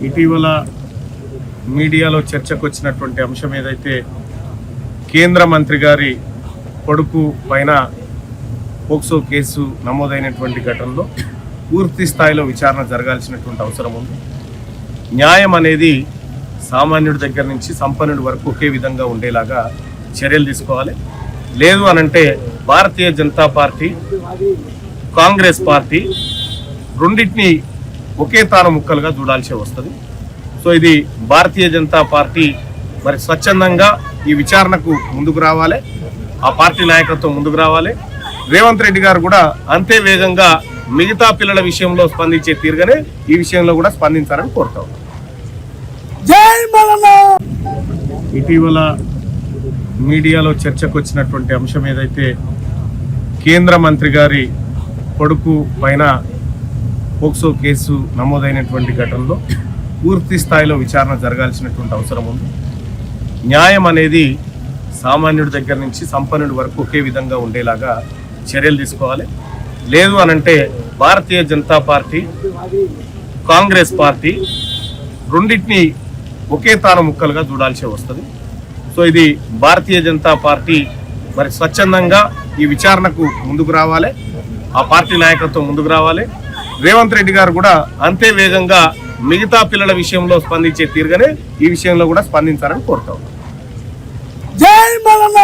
ఇటీవల మీడియాలో చర్చకు వచ్చినటువంటి అంశం ఏదైతే కేంద్ర మంత్రి గారి కొడుకు పైన పోక్సో కేసు నమోదైనటువంటి ఘటనలో పూర్తి స్థాయిలో విచారణ జరగాల్సినటువంటి అవసరం ఉంది. న్యాయం అనేది సామాన్యుడి దగ్గర నుంచి సంపన్నుడి వరకు ఒకే విధంగా ఉండేలాగా చర్యలు తీసుకోవాలి. లేదు అనంటే భారతీయ జనతా పార్టీ, కాంగ్రెస్ పార్టీ రెండింటినీ ఒకే తాను ముక్కలుగా చూడాల్సి వస్తుంది. సో ఇది భారతీయ జనతా పార్టీ మరి స్వచ్ఛందంగా ఈ విచారణకు ముందుకు రావాలి, ఆ పార్టీ నాయకత్వం ముందుకు రావాలి. రేవంత్ రెడ్డి గారు కూడా అంతే వేగంగా మిగతా పిల్లల విషయంలో స్పందించే తీరుగానే ఈ విషయంలో కూడా స్పందించాలని కోరుతాం. ఇటీవల మీడియాలో చర్చకు వచ్చినటువంటి అంశం ఏదైతే కేంద్ర మంత్రి గారి కొడుకు పైన పోక్సో కేసు నమోదైనటువంటి ఘటనలో పూర్తి స్థాయిలో విచారణ జరగాల్సినటువంటి అవసరం ఉంది. న్యాయం అనేది సామాన్యుడి దగ్గర నుంచి సంపన్నుడి వరకు ఒకే విధంగా ఉండేలాగా చర్యలు తీసుకోవాలి. లేదు అనంటే భారతీయ జనతా పార్టీ, కాంగ్రెస్ పార్టీ రెండింటినీ ఒకే తాను ముక్కలుగా చూడాల్సి వస్తుంది. సో ఇది భారతీయ జనతా పార్టీ మరి స్వచ్ఛందంగా ఈ విచారణకు ముందుకు రావాలి, ఆ పార్టీ నాయకత్వం ముందుకు రావాలి. రేవంత్ రెడ్డి గారు కూడా అంతే వేగంగా మిగతా పిల్లల విషయంలో స్పందించే తీరుగానే ఈ విషయంలో కూడా స్పందించాలని కోరుతాం. జై మల్లన్న.